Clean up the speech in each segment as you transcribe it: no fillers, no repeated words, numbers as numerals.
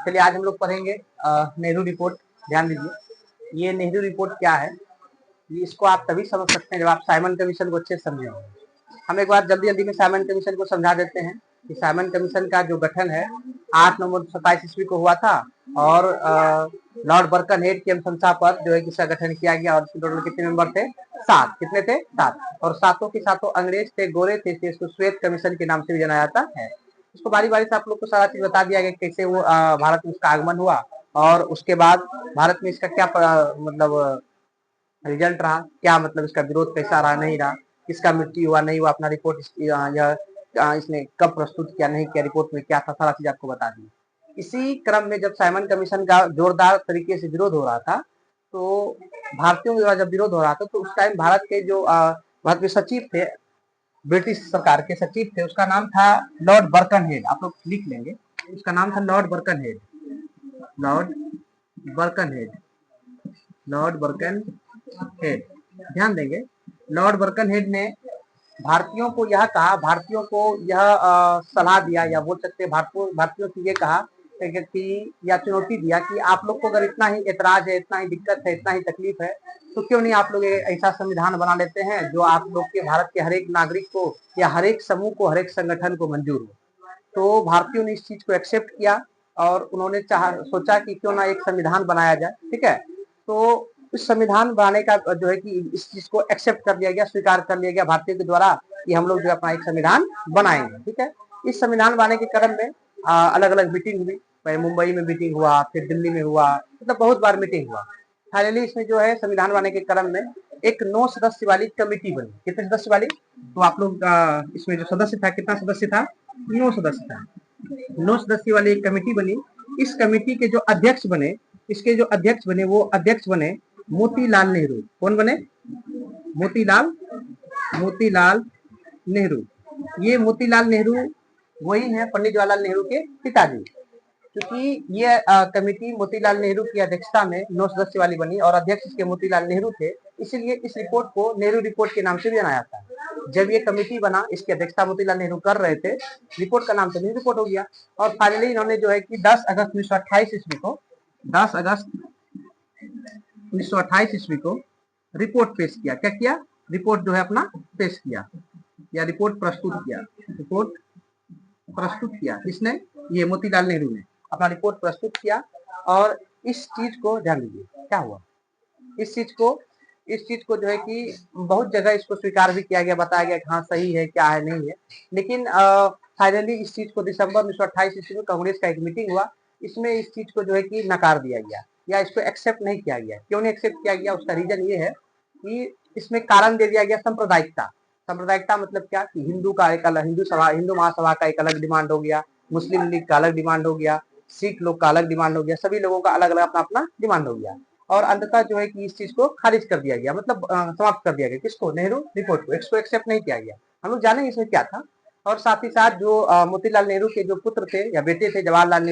चलिए आज हम लोग पढ़ेंगे नेहरू रिपोर्ट। ध्यान दीजिए, ये नेहरू रिपोर्ट क्या है, ये इसको आप तभी समझ सकते हैं जब आप साइमन कमीशन को अच्छे से समझे होंगे। हम एक बार जल्दी जल्दी में साइमन कमीशन को समझा देते हैं कि साइमन कमीशन का जो गठन है 8 नवंबर 27 ईस्वी को हुआ था और लॉर्ड बर्कनहेड की अनुशंसा पर जो है इसका गठन किया गया। और इसमें टोटल कितने मेंबर थे? 7। कितने थे? 7। और सातों के सातों अंग्रेज थे, गोरे थे, इसको श्वेत कमीशन के नाम से भी जाना जाता है। इसको बारी बारी से आप लोग को सारा चीज बता दिया गया कैसे वो भारत में उसका आगमन हुआ और उसके बाद भारत में इसका क्या मतलब रिजल्ट रहा, क्या मतलब इसका विरोध कैसा रहा, नहीं रहा, किसका मृत्यु हुआ नहीं हुआ, अपना रिपोर्ट इसने कब प्रस्तुत किया, नहीं किया, रिपोर्ट में क्या था, सारा चीज आपको बता दी। इसी क्रम में जब साइमन कमीशन का जोरदार तरीके से विरोध हो रहा था, तो भारतीयों के द्वारा जब विरोध हो रहा था तो उस टाइम भारत के जो भारत के सचिव थे, ब्रिटिश सरकार के सचिव थे, उसका नाम था लॉर्ड बर्कनहेड। आप लोग लिख लेंगे, उसका नाम था Lord Birkenhead. Lord Birkenhead, Lord Birkenhead, ध्यान देंगे। लॉर्ड बर्कनहेड ने भारतीयों को यह कहा, भारतीयों को यह सलाह दिया या बोल सकते हैं भारतीयों को ये कहा कि या चुनौती दिया कि आप लोग को अगर इतना ही एतराज है, इतना ही दिक्कत है, इतना ही तकलीफ है, तो क्यों नहीं आप लोग ऐसा संविधान बना लेते हैं जो आप लोग के भारत के हर एक नागरिक को या हर एक समूह को, हर एक संगठन को मंजूर हो। तो भारतीयों ने इस चीज को एक्सेप्ट किया और उन्होंने सोचा कि क्यों ना एक संविधान बनाया जाए। ठीक है, तो इस संविधान बनाने का जो है कि इस चीज को एक्सेप्ट कर लिया गया, स्वीकार कर लिया गया भारतीयों के द्वारा कि हम लोग जो अपना एक संविधान बनाएंगे। ठीक है, इस संविधान बनाने के क्रम में अलग अलग मीटिंग हुई, पहले मुंबई में मीटिंग हुआ, फिर दिल्ली में हुआ, मतलब बहुत बार मीटिंग हुआ। फाइनली इसमें जो है संविधान बनाने के क्रम में एक 9 सदस्य वाली कमेटी बनी। कितने सदस्य वाली? तो आप लोग इसमें जो सदस्य था, कितना सदस्य था? 9 सदस्य था। 9 सदस्य वाली एक कमेटी बनी। इस कमेटी के जो अध्यक्ष बने, इसके जो अध्यक्ष बने, वो अध्यक्ष बने मोतीलाल नेहरू। कौन बने? मोतीलाल नेहरू। ये मोतीलाल नेहरू वही है पंडित जवाहरलाल नेहरू के पिताजी। क्योंकि ये कमेटी मोतीलाल नेहरू की अध्यक्षता में 9 सदस्य वाली बनी और अध्यक्ष इसके मोतीलाल नेहरू थे, इसलिए इस रिपोर्ट को नेहरू रिपोर्ट के नाम से भी जाना जाता है। जब ये कमेटी बना, इसकी अध्यक्षता मोतीलाल नेहरू कर रहे थे, रिपोर्ट का नाम तो नेहरू रिपोर्ट हो गया। और फाइनली इन्होंने जो है कि 10 अगस्त 1928 ईस्वी को 10 अगस्त 1928 ईस्वी को रिपोर्ट पेश किया। क्या किया? रिपोर्ट जो है अपना पेश किया या रिपोर्ट प्रस्तुत किया। रिपोर्ट प्रस्तुत किया किसने? ये मोतीलाल नेहरू ने अपना रिपोर्ट प्रस्तुत किया। और इस चीज को ध्यान दीजिए क्या हुआ, इस चीज को जो है कि बहुत जगह इसको स्वीकार भी किया गया, बताया गया कि हाँ सही है, क्या है, नहीं है। लेकिन फाइनली इस चीज को दिसंबर 1928 ईस्वी में कांग्रेस का एक मीटिंग हुआ, इसमें इस चीज को जो है कि नकार दिया गया या इसको एक्सेप्ट नहीं किया गया। क्यों नहीं एक्सेप्ट किया गया? उसका रीजन ये है कि इसमें कारण दे दिया गया सांप्रदायिकता। सांप्रदायिकता मतलब क्या कि हिंदू का एक अलग, हिंदू महासभा का एक अलग डिमांड हो गया, मुस्लिम लीग का अलग डिमांड हो गया, सिख लोग का अलग डिमांड हो गया, सभी लोगों का अलग अलग अपना अपना डिमांड हो गया। और अंततः जो है कि इस चीज को खारिज कर दिया गया, मतलब समाप्त कर दिया गया। किसको? नेहरू रिपोर्ट को। इसको एक्सेप्ट नहीं किया गया। हम लोग जानेंगे इसमें क्या था। और साथ ही साथ जो मोतीलाल नेहरू के जो पुत्र थे या बेटे थे जवाहरलाल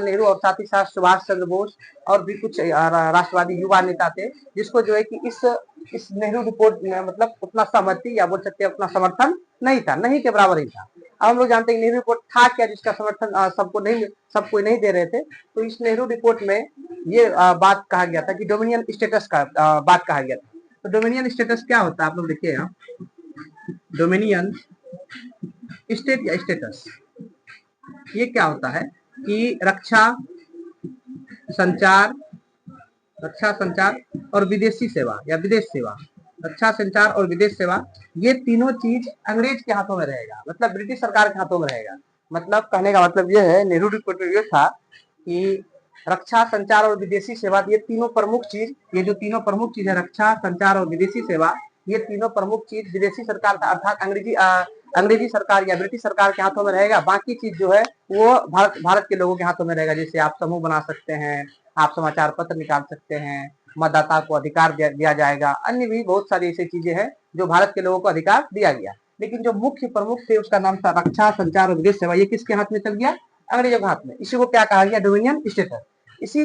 नेहरू और साथ ही साथ सुभाष चंद्र बोस और भी कुछ राष्ट्रवादी युवा नेता थे, जिसको जो है कि इस नेहरू रिपोर्ट में मतलब उतना सहमति या बोल सकते हैं उतना समर्थन नहीं था, नहीं के बराबर ही था। अब हम लोग जानते हैं नेहरू रिपोर्ट था क्या जिसका समर्थन सबको नहीं दे रहे थे। तो इस नेहरू रिपोर्ट में ये बात कहा गया था कि डोमिनियन स्टेटस का बात कहा गया था। तो डोमिनियन स्टेटस क्या होता है? आप लोग देखिएगा, डोमिनियन स्टेट या स्टेटस, ये क्या होता है कि रक्षा संचार और विदेशी सेवा या विदेश सेवा, रक्षा संचार और विदेश सेवा, ये तीनों चीज अंग्रेज के हाथों में रहेगा, मतलब ब्रिटिश सरकार के हाथों में रहेगा। मतलब कहने का मतलब ये है, नेहरू रिपोर्ट में ये था कि रक्षा संचार और विदेशी सेवा, ये तीनों प्रमुख चीज, ये जो तीनों प्रमुख चीज है रक्षा संचार और विदेशी सेवा, ये तीनों प्रमुख चीज विदेशी सरकार अर्थात अंग्रेजी सरकार या ब्रिटिश सरकार के हाथों में रहेगा। बाकी चीज जो है वो भारत के लोगों के हाथों में रहेगा। जैसे आप समूह बना सकते हैं, आप समाचार पत्र निकाल सकते हैं, मतदाता को अधिकार दिया जाएगा, अन्य भी बहुत सारी ऐसी चीजें हैं जो भारत के लोगों को अधिकार दिया गया। लेकिन जो मुख्य प्रमुख थे उसका नाम था रक्षा संचार और विदेश सेवा, ये किसके हाथ में चल गया? अंग्रेजों के हाथ में। इसी को क्या कहा गया? Dominion status. इसी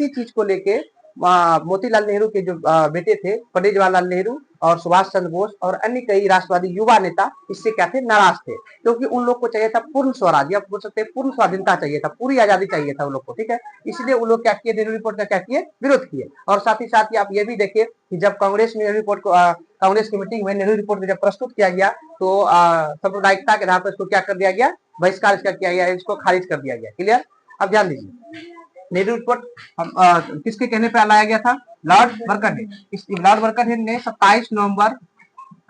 चीज को लेके मोतीलाल नेहरू के जो बेटे थे पंडित जवाहरलाल नेहरू और सुभाष चंद्र बोस और अन्य कई राष्ट्रवादी युवा नेता इससे क्या थे, नाराज थे, क्योंकि उन लोग को चाहिए था पूर्ण स्वराज, या बोल सकते हैं पूर्ण स्वाधीनता चाहिए था, पूरी आजादी चाहिए था उन लोग को, ठीक है। इसलिए उन लोग क्या किए, नेहरू रिपोर्ट का क्या किए, विरोध किए। और साथ ही आप ये भी देखिए कि जब कांग्रेस नेहरू रिपोर्ट को कांग्रेस की मीटिंग में नेहरू रिपोर्ट को जब प्रस्तुत किया गया तो सांप्रदायिकता के आधार पर इसको क्या कर दिया गया, बहिष्कार इसका किया गया, इसको खारिज कर दिया गया। क्लियर। अब ध्यान दीजिए, नेहरू रिपोर्ट किसके कहने पर लाया गया था, लॉर्ड बर्कनहेड। इस लॉर्ड बर्कनहेड ने 27 नवंबर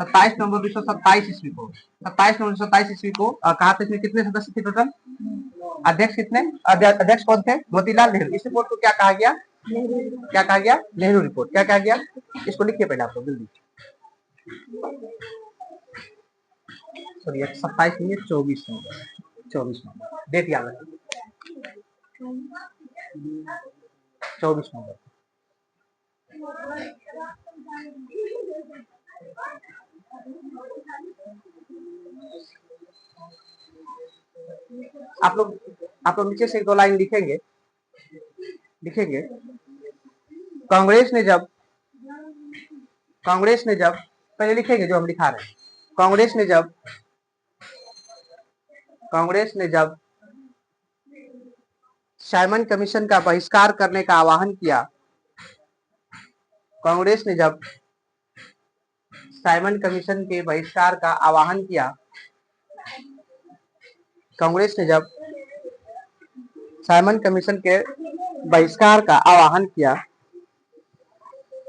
1927 ईस्वी को 27 नवंबर 1927 ईस्वी को कहा था। इसमें कितने सदस्य थे टोटल, अध्यक्ष कितने, अध्यक्ष कौन थे, मोतीलाल नेहरू। इस रिपोर्ट को क्या कहा गया, क्या कहा गया, नेहरू रिपोर्ट। क्या कहा गया, इसको लिखिए पहले आप लोग जल्दी। सॉरी 27 नहीं, 24 नवंबर, डेट याद रखिए, 24 नवंबर। आप लोग नीचे से एक दो लाइन लिखेंगे कांग्रेस ने जब पहले लिखेंगे जो हम लिखा रहे हैं। कांग्रेस ने जब साइमन कमीशन का बहिष्कार करने का आह्वान किया, कांग्रेस ने जब साइमन कमीशन के बहिष्कार का आह्वान किया, कांग्रेस ने जब साइमन कमीशन के बहिष्कार का आह्वान किया,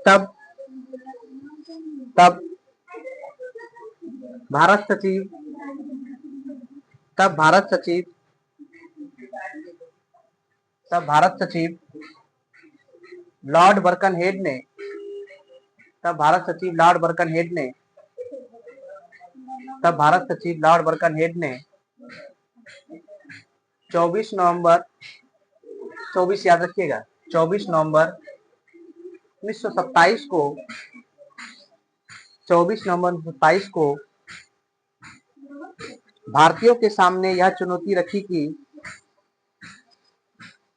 तब भारत सचिव लॉर्ड बर्कनहेड ने 24 नवंबर 24 याद रखिएगा, 24 नवंबर 1927 को भारतीयों के सामने यह चुनौती रखी कि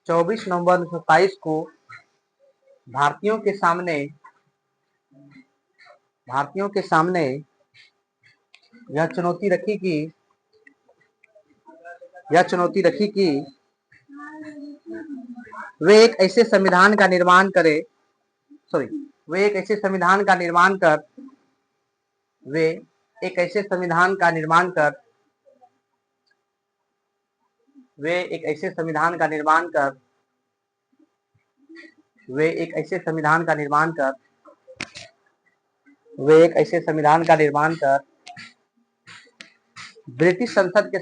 24 नवंबर 1927 को भारतीयों के सामने यह चुनौती रखी कि वे एक ऐसे संविधान का निर्माण कर ब्रिटिश संसद के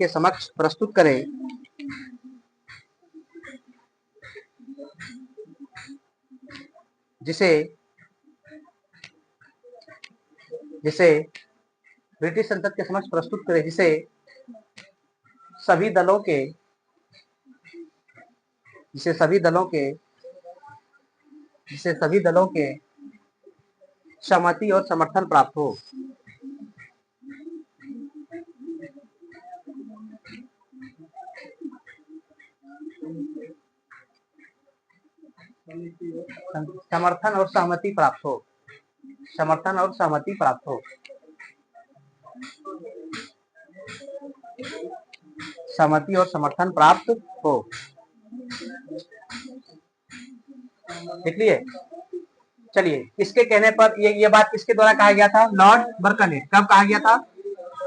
समक्ष प्रस्तुत करें जिसे सभी दलों के सहमति और समर्थन प्राप्त हो। समर्थन और सहमति प्राप्त हो। सहमति और समर्थन प्राप्त हो। देख लिए। चलिए, इसके कहने पर ये बात किसके द्वारा कहा गया था, लॉर्ड बर्कनहेड। कब कहा गया था,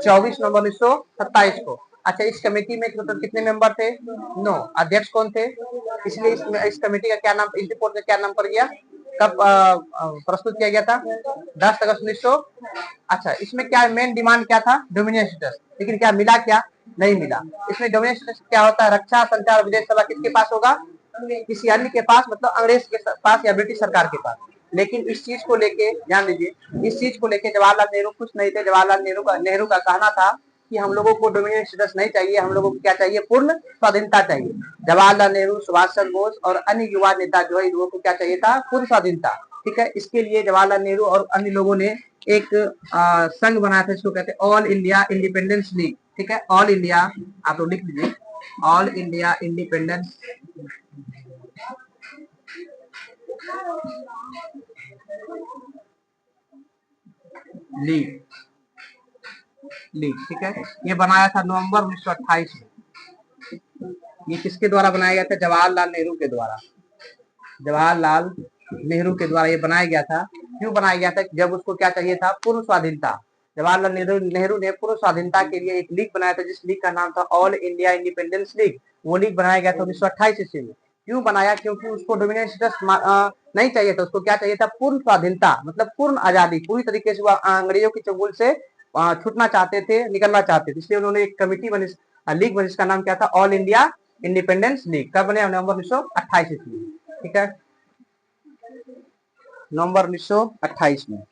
24 नवंबर 1927 को। अच्छा, इस कमेटी में टोटल कितने मेंबर थे, 9। अध्यक्ष कौन थे, इसलिए इस कमेटी का क्या नाम, इस रिपोर्ट का क्या नाम पड़ गया, कब प्रस्तुत किया गया था, 10 अगस्त 1900। अच्छा, इसमें क्या मेन डिमांड क्या था, डोमिनियन स्टेटस। लेकिन क्या मिला, क्या नहीं मिला। इसमें डोमिनियन स्टेटस क्या होता है, रक्षा, संचार और विदेश सेवा किसके पास होगा, किसी अन्य के पास, मतलब अंग्रेज के पास या ब्रिटिश सरकार के पास। लेकिन इस चीज को लेके ध्यान दीजिए, इस चीज को लेके जवाहरलाल नेहरू खुश नहीं थे। जवाहरलाल नेहरू का कहना था कि हम लोगों को डोमिनियन स्टेटस नहीं चाहिए, हम लोगों को क्या चाहिए, पूर्ण स्वाधीनता चाहिए। जवाहरलाल नेहरू, सुभाष चंद्र बोस और अन्य युवा नेता जो है, इन लोगों को क्या चाहिए था, पूर्ण स्वाधीनता। ठीक है, इसके लिए जवाहरलाल नेहरू और अन्य लोगों ने एक संघ बनाया था, इसको कहते हैं ऑल इंडिया इंडिपेंडेंस लीग। ठीक है, ऑल इंडिया, आप लोग लिख लीजिए, all India independence league, league. ठीक है, ये बनाया था नवंबर 1928 में। ये किसके द्वारा बनाया गया था? जवाहरलाल नेहरू के द्वारा। जवाहरलाल नेहरू के द्वारा ये बनाया गया था। क्यों बनाया गया था? जब उसको क्या चाहिए था? पूर्ण स्वाधीनता। जवाहरलाल नेहरू ने पूर्ण स्वाधीनता के लिए एक लीग बनाया था, जिस लीग का नाम था ऑल इंडिया इंडिपेंडेंस लीग। वो लीग बनाया गया था 1928 ईस्वी में। क्यों बनाया? क्योंकि उसको डोमिनेट स्टेटस नहीं चाहिए था, उसको क्या चाहिए था? पूर्ण स्वाधीनता, मतलब पूर्ण आजादी, पूरी तरीके से वो अंग्रेजों के चंगुल से छूटना चाहते थे, निकलना चाहते थे। इसलिए उन्होंने एक कमेटी बनी, लीग बनी, जिसका नाम क्या था? All India independence league. कब बने? नवंबर 1928 ईस्वी में। ठीक है, नवंबर 1928 में।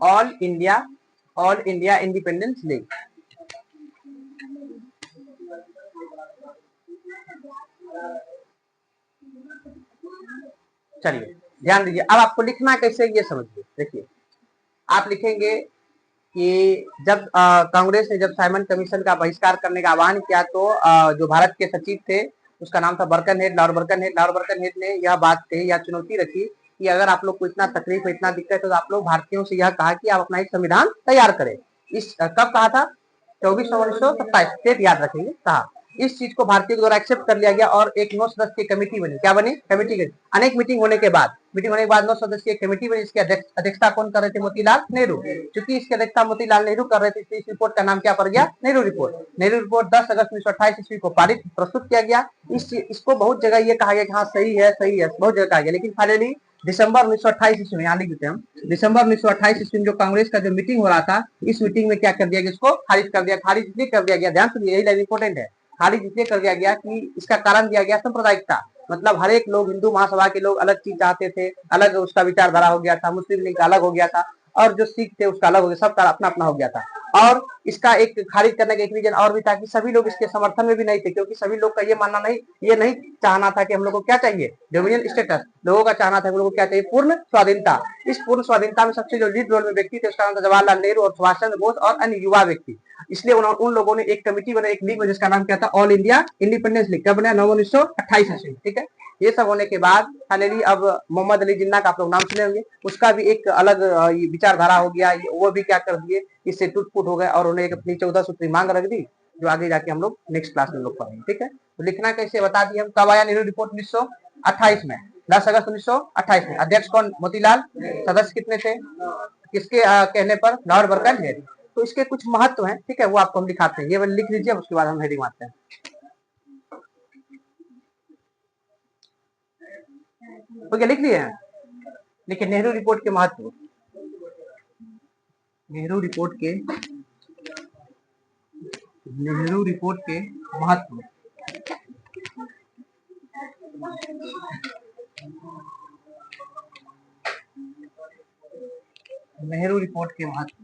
All India independence league. चलिए ध्यान दीजिए, अब आपको लिखना कैसे ये समझिए। देखिए, आप लिखेंगे कि जब कांग्रेस ने जब साइमन कमीशन का बहिष्कार करने का आह्वान किया, तो जो भारत के सचिव थे, उसका नाम था Birkenhead, Lord Birkenhead. Lord Birkenhead ने यह बात कही, यह चुनौती रखी कि अगर आप लोग को इतना तकलीफ है, इतना दिक्कत है, तो आप लोग भारतीयों से यह कहा कि आप अपना एक संविधान तैयार करें। इस कब कहा था? 24 नवंबर 1927, याद रखेंगे, कहा। इस चीज को भारतीयों के द्वारा एक्सेप्ट कर लिया गया और एक 9 सदस्यीय कमेटी बनी। क्या बनी? कमेटी बनी। अनेक मीटिंग होने के बाद 9 सदस्यीय कमेटी बनी। इसकी अध्यक्षता कौन कर रहे थे? मोतीलाल नेहरू। क्योंकि इसकी अध्यक्षता मोतीलाल नेहरू कर रहे थे, इसलिए इस रिपोर्ट का नाम क्या पड़ गया? नेहरू रिपोर्ट। नेहरू रिपोर्ट 10 अगस्त 1928 ईस्वी को पारित प्रस्तुत किया गया। इसको बहुत जगह ये कहा गया कि हाँ सही है, सही है, बहुत जगह कहा गया, लेकिन फाइनली दिसंबर 1928 ईस्वी में, यहाँ लिख देते हैं हम, दिसंबर 1928 ईस्वी में जो कांग्रेस का जो मीटिंग हो रहा था, इस मीटिंग में क्या कर दिया गया? इसको खारिज कर दिया। खारिज इसलिए कर दिया गया, ध्यान सुनिए, यही लाइन इंपॉर्टेंट है। खारिज इसलिए कर दिया गया कि इसका कारण दिया गया सांप्रदायिकता। मतलब हर एक लोग, हिंदू महासभा के लोग अलग चीज चाहते थे, अलग उसका विचारधारा हो गया था, मुस्लिम लीग का अलग हो गया था, और जो सिख थे उसका अलग हो गया, सबका अपना अपना हो गया था। और इसका एक खारिज करने का एक रीजन और भी था कि सभी लोग इसके समर्थन में भी नहीं थे, क्योंकि सभी लोग का ये मानना नहीं, ये नहीं चाहना था कि हम लोग को क्या चाहिए? Dominion status. लोगों का चाहना था, हम लोग को क्या चाहिए? पूर्ण स्वाधीनता। इस पूर्ण स्वाधीनता में सबसे जो लीड रोल में व्यक्ति थे, उसका नाम था जवाहरलाल नेहरू और सुभाष चंद्र बोस और अन्य युवा व्यक्ति। इसलिए उन लोगों ने एक कमेटी बनाई, एक लीग बनी, जिसका नाम क्या था? All India independence league. कब बना? नवंबर 1928 ईस्वी। ठीक है, ये सब होने के बाद फाइनली अब मोहम्मद अली जिन्ना का आप लोग नाम सुने होंगे, उसका भी एक अलग विचारधारा हो गया। वो भी क्या कर दिए? इससे टूट-फूट हो गए और उन्हें एक अपनी 14 सूत्री मांग रख दी, जो आगे जाके हम लोग नेक्स्ट क्लास में लोग पढ़ेंगे। ठीक है, तो लिखना कैसे बता दिए हम। कब आया नेहरू रिपोर्ट? 1928 में, 10 अगस्त 1928 में। अध्यक्ष कौन? मोतीलाल। सदस्य कितने थे? किसके कहने पर? Lord Birkenhead. तो इसके कुछ महत्व हैं, ठीक है, वो आपको हम दिखाते हैं। ये लिख लीजिए, उसके बाद हम हेडिंग मारते हैं। तो क्या लिख लिए हैं? देखिए, नेहरू रिपोर्ट के महत्व। नेहरू रिपोर्ट के महत्व। नेहरू रिपोर्ट के महत्व।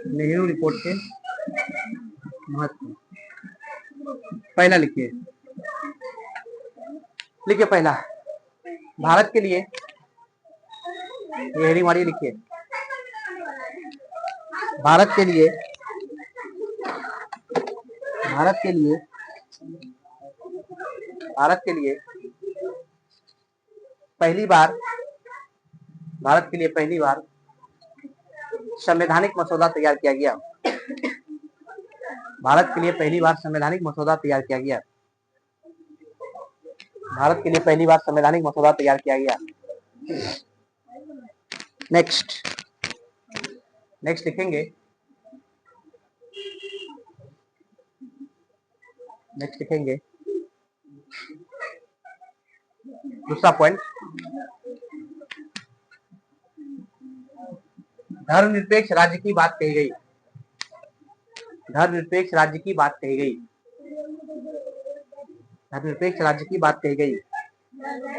नेहरू रिपोर्ट के महत्व। पहला लिखिए, लिखिए पहला, भारत के लिए, ये हेडिंग मारिए, लिखिए, भारत के लिए, भारत के लिए, भारत के लिए पहली बार, भारत के लिए पहली बार संवैधानिक मसौदा तैयार किया गया। भारत के लिए पहली बार संवैधानिक मसौदा तैयार किया गया। भारत के लिए पहली बार संवैधानिक मसौदा तैयार किया गया। नेक्स्ट, नेक्स्ट लिखेंगे, नेक्स्ट लिखेंगे दूसरा पॉइंट, धर्मनिरपेक्ष राज्य की बात कही गई। धर्मनिरपेक्ष राज्य की बात कही गई। धर्मनिरपेक्ष राज्य की बात कही गई।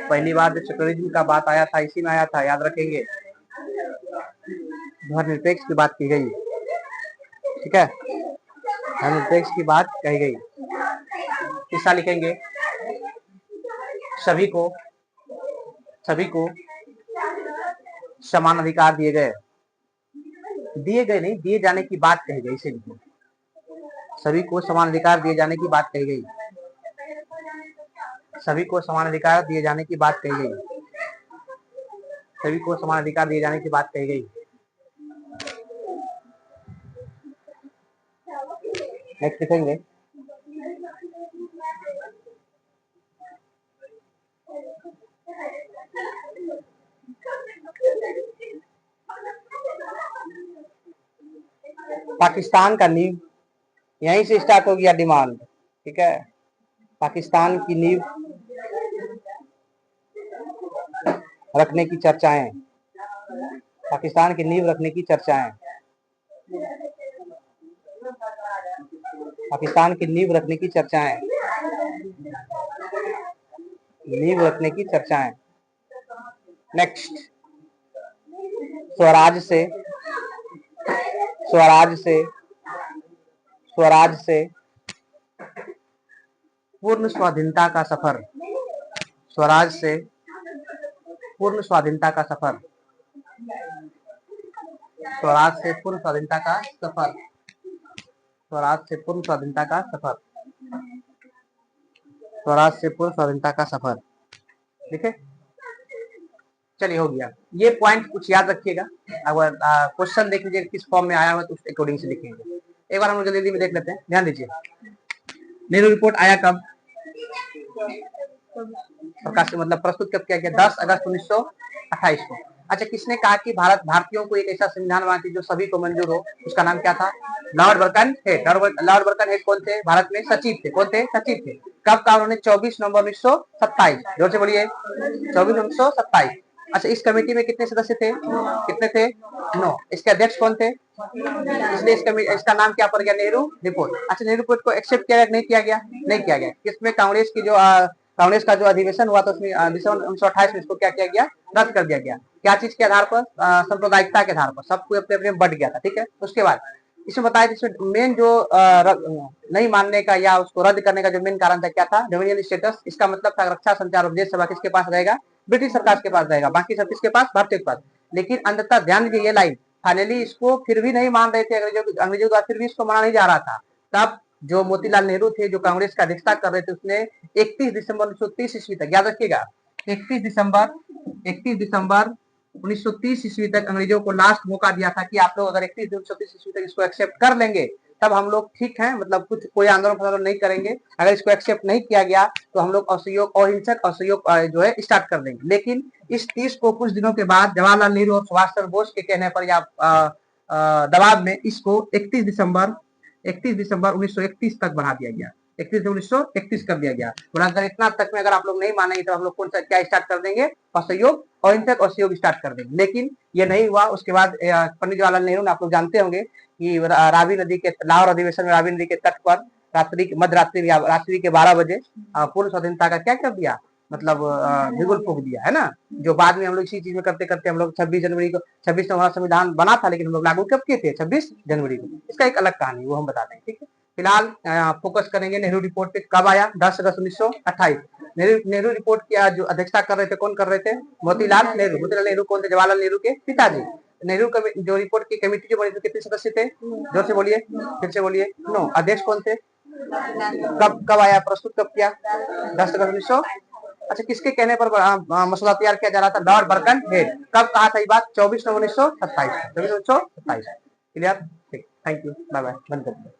पहली बार जब सेकुलरिज्म का बात आया था, इसी में आया था, याद रखेंगे। धर्मनिरपेक्ष की बात की गई। ठीक है, धर्मनिरपेक्ष की बात कही गई। तीसरा लिखेंगे सभी को समान अधिकार दिए गए नहीं, दिए जाने की बात कही गई। इसे लिखिए, सभी को समान अधिकार दिए जाने की बात कही गई। सभी को समान अधिकार दिए जाने की बात कही गई। सभी को समान अधिकार दिए जाने की बात कही गई। नेक्स्ट लिखेंगे पाकिस्तान का नींव, यहीं से स्टार्ट हो गया डिमांड। ठीक है, पाकिस्तान की नींव रखने की चर्चाएं, पाकिस्तान की नींव रखने की चर्चाएं, पाकिस्तान की नींव रखने की चर्चाएं, नींव रखने की चर्चाएं। नेक्स्ट, स्वराज से पूर्ण स्वाधीनता का सफर, स्वराज से पूर्ण स्वाधीनता का सफर, स्वराज से पूर्ण स्वाधीनता का सफर, स्वराज से पूर्ण स्वाधीनता का सफर, स्वराज से पूर्ण स्वाधीनता का सफर। ठीक है, चलिए हो गया। ये पॉइंट कुछ याद रखिएगा, अगर क्वेश्चन देख लीजिए किस फॉर्म में आया हुआ तो उस अकॉर्डिंग से लिखेंगे। एक बार हम लोग जल्दी में देख लेते हैं, ध्यान दीजिए। नेहरू रिपोर्ट आया कब? प्रकाशित मतलब प्रस्तुत कब किया गया? 10 अगस्त 1928 को। अच्छा, किसने कहा कि भारतीयों को एक ऐसा संविधान बनाना चाहिए जो सभी को मंजूर हो? उसका नाम क्या था? Lord Birken head. Lord Birken head कौन थे? भारत में सचिव थे। कौन थे? सचिव थे। कब कहा उन्होंने? 24 नवंबर 1927। जोर से बोलिए, 24 1927। अच्छा, इस कमेटी में कितने सदस्य थे? कितने थे? 9। इसके अध्यक्ष कौन थे? इसलिए इसका नाम क्या पड़ गया? नेहरू रिपोर्ट। अच्छा, नेहरू रिपोर्ट को एक्सेप्ट किया गया नहीं किया गया? नहीं किया गया। किसमें? कांग्रेस की जो कांग्रेस का जो अधिवेशन हुआ था उसमें दिसंबर 1928 में इसको क्या किया गया? रद्द कर दिया गया। क्या चीज के आधार पर? सांप्रदायिकता के आधार पर। सबको अपने अपने बढ़ गया था। ठीक है, उसके बाद इसमें बताया, जिसमें मेन जो नहीं मानने का या उसको रद्द करने का जो मेन कारण था क्या था? Dominion status. इसका मतलब था रक्षा, संचार और विदेश सेवा किसके पास रहेगा? ब्रिटिश सरकार के पास रहेगा, बाकी सब किसके पास? भारतीय के पास। लेकिन अंततः ध्यान दीजिए ये लाइन, फाइनली इसको फिर भी नहीं मान रहे थे अंग्रेजों द्वारा, फिर भी इसको माना नहीं जा रहा था। तब जो मोतीलाल नेहरू थे, जो कांग्रेस का अध्यक्षता कर रहे थे, उसने 31 दिसंबर 1930 ईस्वी तक, याद रखिएगा, 31 दिसंबर 1930 ईस्वी तक अंग्रेजों को लास्ट मौका दिया था कि आप लोग अगर 31 1930 ईस्वी तक इसको एक्सेप्ट कर लेंगे तब हम लोग ठीक है, मतलब कुछ कोई आंदोलन नहीं करेंगे। अगर इसको एक्सेप्ट नहीं किया गया तो हम लोग असहयोग, अहिंसक असहयोग जो है स्टार्ट कर देंगे। लेकिन इस 30 को कुछ दिनों के बाद जवाहरलाल नेहरू और सुभाष चंद्र बोस के कहने पर या दबाव में इसको 31 दिसंबर 1931 तक बढ़ा दिया गया। 31 1931 कर दिया गया। और अगर इतना तक में अगर आप लोग नहीं मानेंगे तो हम लोग कौन सा क्या स्टार्ट कर देंगे? असहयोग, अहिंसक असहयोग स्टार्ट कर देंगे। लेकिन ये नहीं हुआ। उसके बाद पंडित जवाहरलाल नेहरू ने, आप लोग जानते होंगे कि रावी नदी के लाहौर अधिवेशन में रावी नदी के तट पर रात्रि के 12 बजे पूर्ण स्वाधीनता का क्या कर दिया? मतलब बिगुल फूंक दिया, है ना। जो बाद में हम लोग इसी चीज में करते करते हम लोग 26 जनवरी को, 26 नवंबर संविधान बना था, लेकिन हम लोग लागू कब किए थे? 26 जनवरी को। इसका एक अलग कहानी, वो हम बता देंगे। ठीक है, फिलहाल फोकस करेंगे नेहरू रिपोर्ट पे। कब आया? 10 अगस्त 1928। नेहरू रिपोर्ट की जो अध्यक्षता कर रहे थे, कौन कर रहे थे? मोतीलाल नेहरू। मोतीलाल नेहरू कौन थे? जवाहरलाल नेहरू के पिताजी। नेहरू जो रिपोर्ट की कमेटी जो बनी थी, कितने सदस्य थे? जोर से बोलिए, फिर से बोलिए। 9। अध्यक्ष कौन थे? कब आया? प्रस्तुत कब किया? 10 अगस्त 1900। अच्छा, किसके कहने पर मसौदा तैयार किया जा रहा था? Lord Birken head. कब कहा था ये बात? 24 नवंबर 1927। 24 1927। क्लियर? ठीक, थैंक यू, बाय बाय, बंद कर दो।